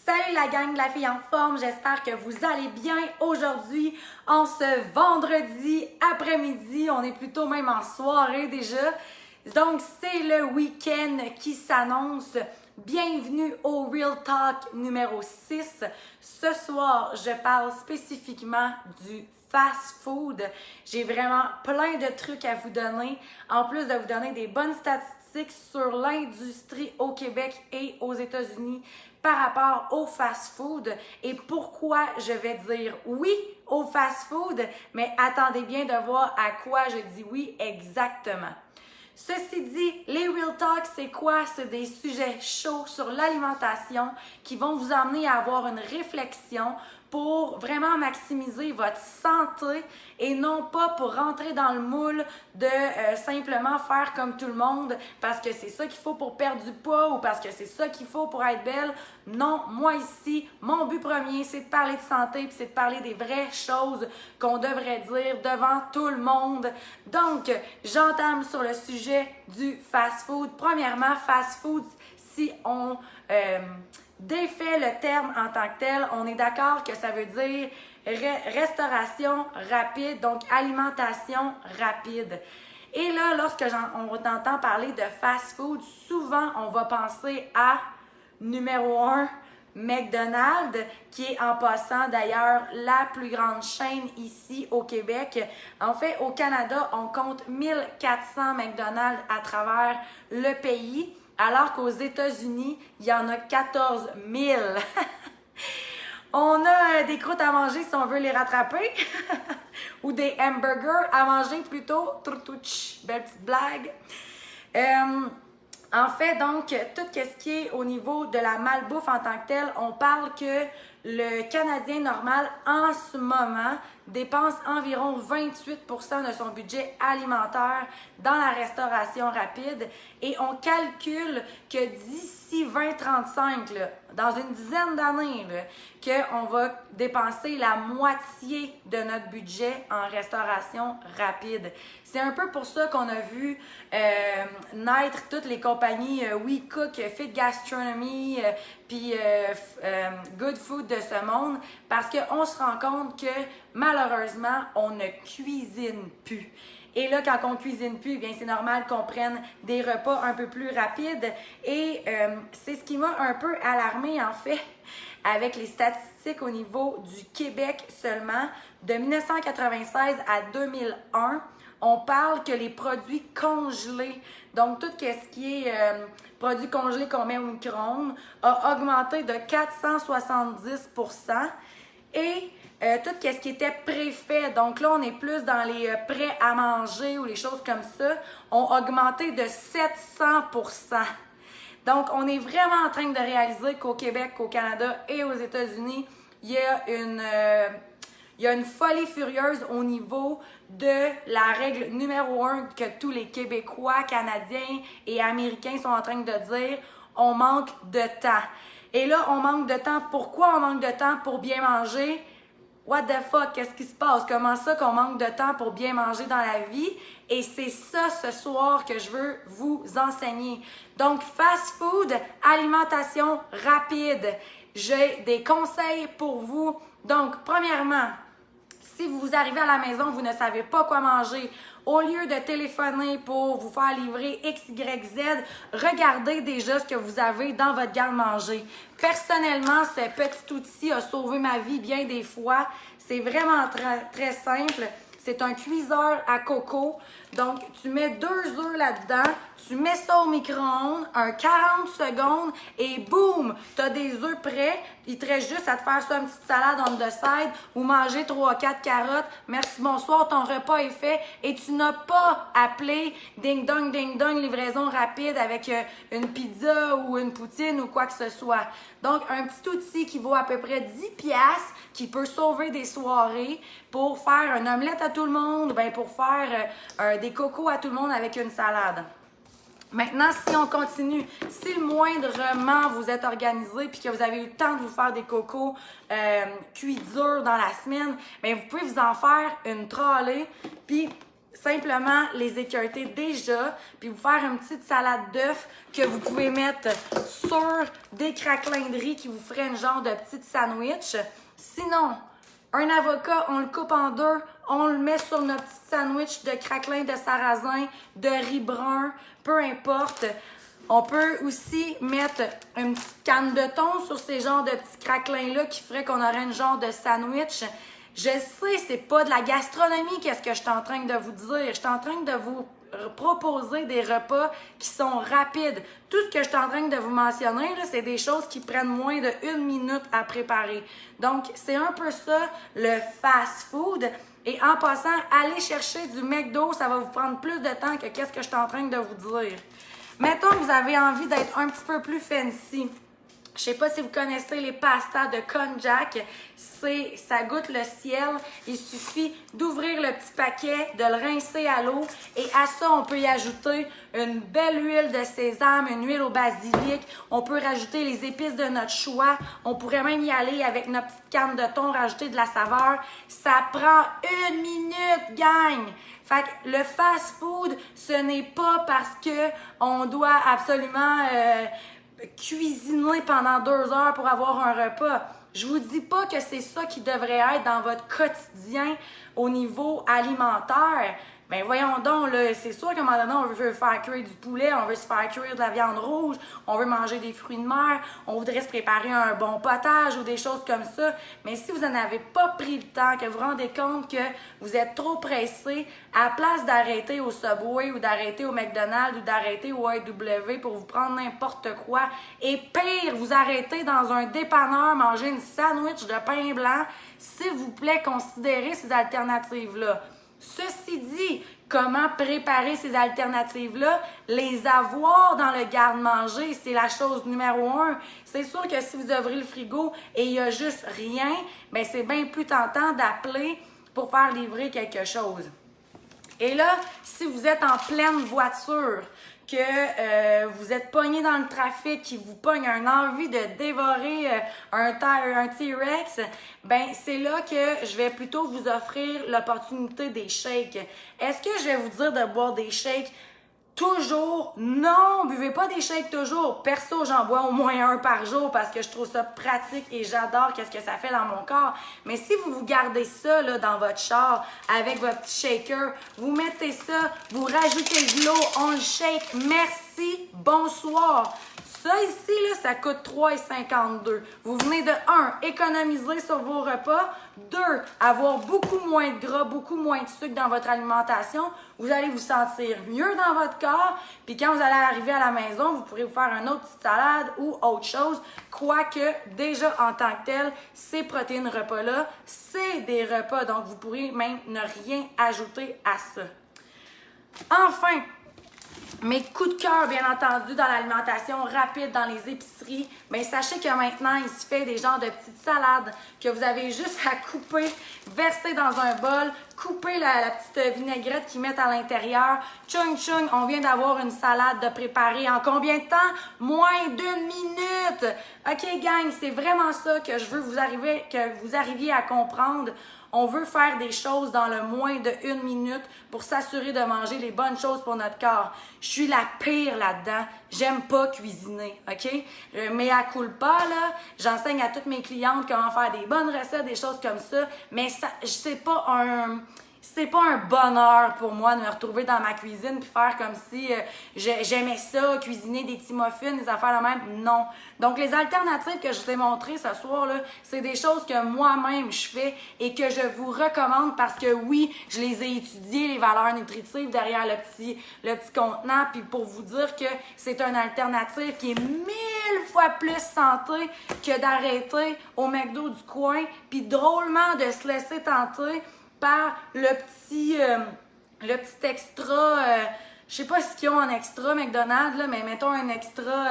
Salut la gang de la fille en forme, j'espère que vous allez bien aujourd'hui en ce vendredi après-midi, on est plutôt même en soirée déjà. Donc c'est le week-end qui s'annonce. Bienvenue au Real Talk numéro 6. Ce soir, je parle spécifiquement du fast food. J'ai vraiment plein de trucs à vous donner, en plus de vous donner des bonnes statistiques sur l'industrie au Québec et aux États-Unis par rapport au fast-food et pourquoi je vais dire oui au fast-food, mais attendez bien de voir à quoi je dis oui exactement. Ceci dit, les Real Talk, c'est quoi? C'est des sujets chauds sur l'alimentation qui vont vous amener à avoir une réflexion pour vraiment maximiser votre santé et non pas pour rentrer dans le moule de simplement faire comme tout le monde parce que c'est ça qu'il faut pour perdre du poids ou parce que c'est ça qu'il faut pour être belle. Non, moi ici, mon but premier, c'est de parler de santé puis c'est de parler des vraies choses qu'on devrait dire devant tout le monde. Donc, j'entame sur le sujet du fast-food. Premièrement, fast-food, si on défait le terme en tant que tel, on est d'accord que ça veut dire restauration rapide, donc alimentation rapide. Et là, lorsque on entend parler de fast-food, souvent on va penser à numéro 1, McDonald's, qui est en passant d'ailleurs la plus grande chaîne ici au Québec. En fait, au Canada, on compte 1400 McDonald's à travers le pays, alors qu'aux États-Unis, il y en a 14 000. On a des croûtes à manger si on veut les rattraper, ou des hamburgers à manger plutôt. Belle petite blague. En fait, donc, tout ce qui est au niveau de la malbouffe en tant que telle, on parle que le Canadien normal, en ce moment, dépense environ 28% de son budget alimentaire dans la restauration rapide et on calcule que d'ici 2035, là, dans une dizaine d'années, qu'on va dépenser la moitié de notre budget en restauration rapide. C'est un peu pour ça qu'on a vu naître toutes les compagnies We Cook, Fit Gastronomy, puis Good Food de ce monde, parce qu'on se rend compte que malheureusement, on ne cuisine plus. Et là, quand on cuisine plus, bien c'est normal qu'on prenne des repas un peu plus rapides. Et c'est ce qui m'a un peu alarmée en fait, avec les statistiques au niveau du Québec seulement. De 1996 à 2001, on parle que les produits congelés, donc tout ce qui est produits congelés qu'on met au micro-ondes, a augmenté de 470%. Et tout ce qui était préfet, donc là on est plus dans les prêts à manger ou les choses comme ça, ont augmenté de 700%. Donc on est vraiment en train de réaliser qu'au Québec, au Canada et aux États-Unis, il y a une folie furieuse au niveau de la règle numéro 1 que tous les Québécois, Canadiens et Américains sont en train de dire, on manque de temps. Et là, on manque de temps. Pourquoi on manque de temps pour bien manger? What the fuck? Qu'est-ce qui se passe? Comment ça qu'on manque de temps pour bien manger dans la vie? Et c'est ça ce soir que je veux vous enseigner. Donc, fast food, alimentation rapide. J'ai des conseils pour vous. Donc, premièrement, si vous arrivez à la maison, vous ne savez pas quoi manger, au lieu de téléphoner pour vous faire livrer X, Y, Z, regardez déjà ce que vous avez dans votre garde-manger. Personnellement, ce petit outil a sauvé ma vie bien des fois. C'est vraiment très simple. C'est un cuiseur à coco. Donc, tu mets 2 œufs là-dedans, tu mets ça au micro-ondes, un 40 secondes et boum, tu as des œufs prêts. Il te reste juste à te faire ça une petite salade on the side ou manger 3-4 carottes. Merci, bonsoir, ton repas est fait et tu n'as pas appelé ding dong, livraison rapide avec une pizza ou une poutine ou quoi que ce soit. Donc, un petit outil qui vaut à peu près 10$, qui peut sauver des soirées pour faire un omelette à tout le monde, ben pour faire des cocos à tout le monde avec une salade. Maintenant, si on continue, si moindrement vous êtes organisé puis que vous avez eu le temps de vous faire des cocos cuits durs dans la semaine, bien, vous pouvez vous en faire une trolley puis simplement les équarter déjà, puis vous faire une petite salade d'œufs que vous pouvez mettre sur des craquelins de riz qui vous ferait une genre de petite sandwich. Sinon, un avocat, on le coupe en deux, on le met sur notre petit sandwich de craquelin de sarrasin, de riz brun, peu importe. On peut aussi mettre une petite canne de thon sur ces genres de petits craquelins-là qui ferait qu'on aurait une genre de sandwich. Je sais, c'est pas de la gastronomie, qu'est-ce que je suis en train de vous dire. Je suis en train de vous proposer des repas qui sont rapides. Tout ce que je suis en train de vous mentionner, c'est des choses qui prennent moins de 1 minute à préparer. Donc, c'est un peu ça, le fast-food. Et en passant, aller chercher du McDo, ça va vous prendre plus de temps que qu'est-ce que je suis en train de vous dire. Mettons que vous avez envie d'être un petit peu plus fancy. Je sais pas si vous connaissez les pastas de konjac. Ça goûte le ciel. Il suffit d'ouvrir le petit paquet, de le rincer à l'eau. Et à ça, on peut y ajouter une belle huile de sésame, une huile au basilic. On peut rajouter les épices de notre choix. On pourrait même y aller avec notre petite canne de thon, rajouter de la saveur. Ça prend 1 minute, gang! Fait que le fast-food, ce n'est pas parce que on doit absolument cuisiner pendant 2 heures pour avoir un repas. Je vous dis pas que c'est ça qui devrait être dans votre quotidien au niveau alimentaire. Ben voyons donc, là, c'est sûr qu'à un moment donné, on veut faire cuire du poulet, on veut se faire cuire de la viande rouge, on veut manger des fruits de mer, on voudrait se préparer un bon potage ou des choses comme ça. Mais si vous n'en avez pas pris le temps, que vous vous rendez compte que vous êtes trop pressé, à la place d'arrêter au Subway ou d'arrêter au McDonald's ou d'arrêter au AW pour vous prendre n'importe quoi, et pire, vous arrêtez dans un dépanneur manger une sandwich de pain blanc, s'il vous plaît, considérez ces alternatives-là. Ceci dit, comment préparer ces alternatives-là? Les avoir dans le garde-manger, c'est la chose numéro 1. C'est sûr que si vous ouvrez le frigo et il n'y a juste rien, bien c'est bien plus tentant d'appeler pour faire livrer quelque chose. Et là, si vous êtes en pleine voiture, que vous êtes pogné dans le trafic, qui vous pogne une envie de dévorer un T-Rex, ben c'est là que je vais plutôt vous offrir l'opportunité des shakes. Est-ce que je vais vous dire de boire des shakes toujours? Non, buvez pas des shakes toujours. Perso, j'en bois au moins un par jour parce que je trouve ça pratique et j'adore qu'est-ce que ça fait dans mon corps. Mais si vous gardez ça là, dans votre char avec votre petit shaker, vous mettez ça, vous rajoutez de l'eau, on le shake. Merci, bonsoir. Ça ici, là, ça coûte 3,52. Vous venez de 1, économiser sur vos repas. 2, avoir beaucoup moins de gras, beaucoup moins de sucre dans votre alimentation. Vous allez vous sentir mieux dans votre corps. Puis quand vous allez arriver à la maison, vous pourrez vous faire une autre petite salade ou autre chose. Quoique, déjà en tant que tel, ces protéines repas-là, c'est des repas. Donc, vous pourrez même ne rien ajouter à ça. Enfin, mes coups de cœur, bien entendu, dans l'alimentation rapide, dans les épiceries, bien, sachez que maintenant, il se fait des genres de petites salades que vous avez juste à couper, verser dans un bol, couper la petite vinaigrette qu'ils mettent à l'intérieur. Chung chung, on vient d'avoir une salade de préparer en combien de temps? Moins d'1 minute! OK, gang, c'est vraiment ça que je veux que vous arriviez à comprendre. On veut faire des choses dans le moins de 1 minute pour s'assurer de manger les bonnes choses pour notre corps. Je suis la pire là-dedans. J'aime pas cuisiner, OK? Mais à culpa, là, j'enseigne à toutes mes clientes comment faire des bonnes recettes, des choses comme ça. Mais ça, c'est pas un bonheur pour moi de me retrouver dans ma cuisine puis faire comme si j'aimais ça, cuisiner des petits muffins, des affaires de même. Non. Donc, les alternatives que je vous ai montrées ce soir, là, c'est des choses que moi-même je fais et que je vous recommande parce que oui, je les ai étudiées, les valeurs nutritives derrière le petit contenant, puis pour vous dire que c'est une alternative qui est 1000 fois plus santé que d'arrêter au McDo du coin, puis drôlement de se laisser tenter par le petit extra, je sais pas ce qu'ils ont en extra McDonald's, là, mais mettons un extra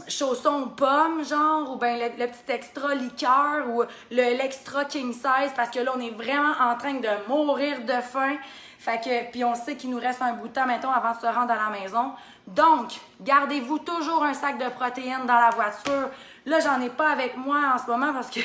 chausson aux pommes, genre, ou bien le petit extra liqueur, ou l'extra king size, parce que là, on est vraiment en train de mourir de faim. Fait que, puis on sait qu'il nous reste un bout de temps, mettons, avant de se rendre à la maison. Donc, gardez-vous toujours un sac de protéines dans la voiture. Là, j'en ai pas avec moi en ce moment parce que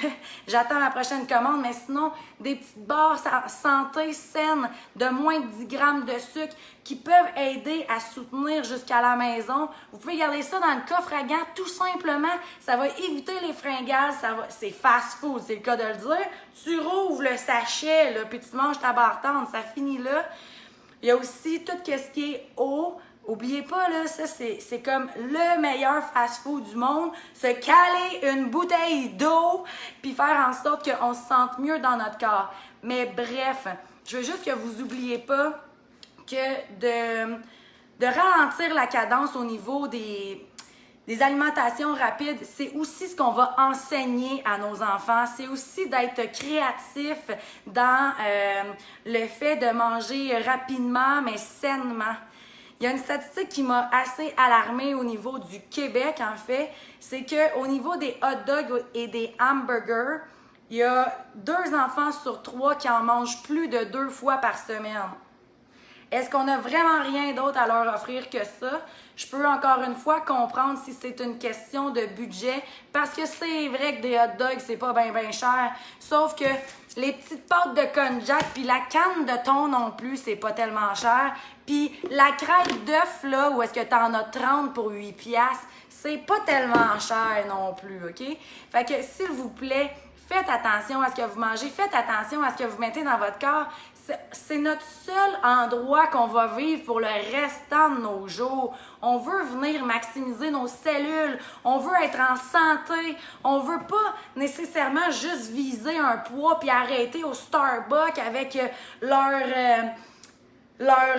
j'attends ma prochaine commande, mais sinon, des petites barres santé saines de moins de 10 grammes de sucre qui peuvent aider à soutenir jusqu'à la maison. Vous pouvez garder ça dans le coffre à gants, tout simplement. Ça va éviter les fringales, c'est fast-food, c'est le cas de le dire. Tu rouvres le sachet, là, puis tu manges ta barre tendre, ça finit là. Il y a aussi tout ce qui est eau. Oubliez pas, là, ça, c'est comme le meilleur fast-food du monde. Se caler une bouteille d'eau puis faire en sorte qu'on se sente mieux dans notre corps. Mais bref, je veux juste que vous oubliez pas que de ralentir la cadence au niveau des alimentations rapides, c'est aussi ce qu'on va enseigner à nos enfants. C'est aussi d'être créatif dans le fait de manger rapidement, mais sainement. Il y a une statistique qui m'a assez alarmée au niveau du Québec, en fait. C'est qu'au niveau des hot dogs et des hamburgers, il y a 2 enfants sur 3 qui en mangent plus de 2 fois par semaine. Est-ce qu'on a vraiment rien d'autre à leur offrir que ça? Je peux encore une fois comprendre si c'est une question de budget, parce que c'est vrai que des hot dogs, c'est pas bien cher. Sauf que les petites pâtes de konjac puis la canne de thon non plus, c'est pas tellement cher. Puis la crêpe d'œuf, là, où est-ce que t'en as 30 pour 8 piastres, c'est pas tellement cher non plus, OK? Fait que, s'il vous plaît, faites attention à ce que vous mangez, faites attention à ce que vous mettez dans votre corps. C'est notre seul endroit qu'on va vivre pour le restant de nos jours. On veut venir maximiser nos cellules, on veut être en santé, on veut pas nécessairement juste viser un poids puis arrêter au Starbucks avec leur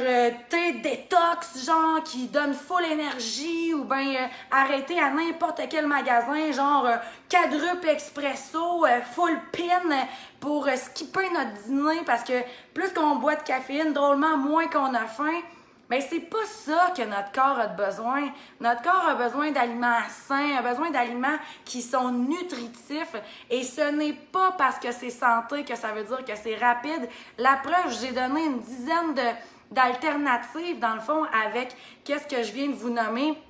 thé détox, genre, qui donne full énergie, ou bien arrêter à n'importe quel magasin, genre quadruple expresso, full pin, pour skipper notre dîner, parce que plus qu'on boit de caféine, drôlement, moins qu'on a faim. Mais c'est pas ça que notre corps a besoin. Notre corps a besoin d'aliments sains, a besoin d'aliments qui sont nutritifs. Et ce n'est pas parce que c'est santé que ça veut dire que c'est rapide. La preuve, j'ai donné une dizaine d'alternatives, dans le fond, avec qu'est-ce que je viens de vous nommer.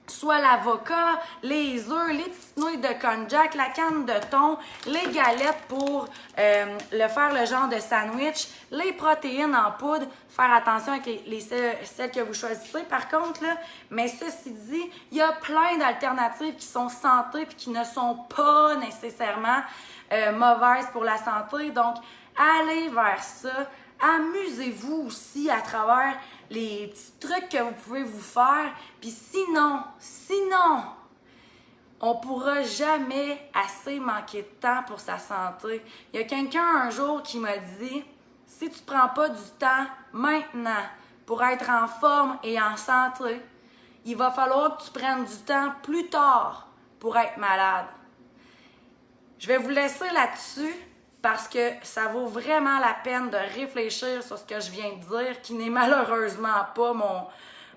Soit l'avocat, les œufs, les petites nouilles de konjac, la canne de thon, les galettes pour faire le genre de sandwich, les protéines en poudre. Faire attention avec celles que vous choisissez, par contre, là. Mais ceci dit, il y a plein d'alternatives qui sont santé et qui ne sont pas nécessairement mauvaises pour la santé. Donc, allez vers ça. Amusez-vous aussi à travers les petits trucs que vous pouvez vous faire. Puis sinon, on pourra jamais assez manquer de temps pour sa santé. Il y a quelqu'un un jour qui m'a dit, si tu prends pas du temps maintenant pour être en forme et en santé, il va falloir que tu prennes du temps plus tard pour être malade. Je vais vous laisser là-dessus, parce que ça vaut vraiment la peine de réfléchir sur ce que je viens de dire, qui n'est malheureusement pas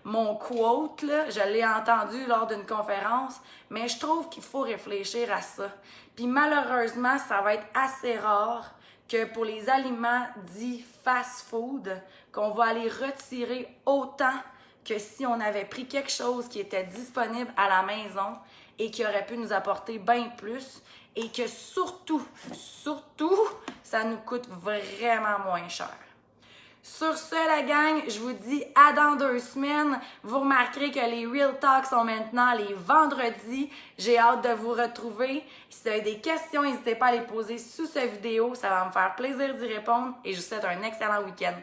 mon quote, là. Je l'ai entendu lors d'une conférence, mais je trouve qu'il faut réfléchir à ça. Puis malheureusement, ça va être assez rare que pour les aliments dits fast-food, qu'on va aller retirer autant que si on avait pris quelque chose qui était disponible à la maison et qui aurait pu nous apporter bien plus, et que surtout, ça nous coûte vraiment moins cher. Sur ce, la gang, je vous dis à dans 2 semaines. Vous remarquerez que les Real Talks sont maintenant les vendredis. J'ai hâte de vous retrouver. Si vous avez des questions, n'hésitez pas à les poser sous cette vidéo. Ça va me faire plaisir d'y répondre et je vous souhaite un excellent week-end.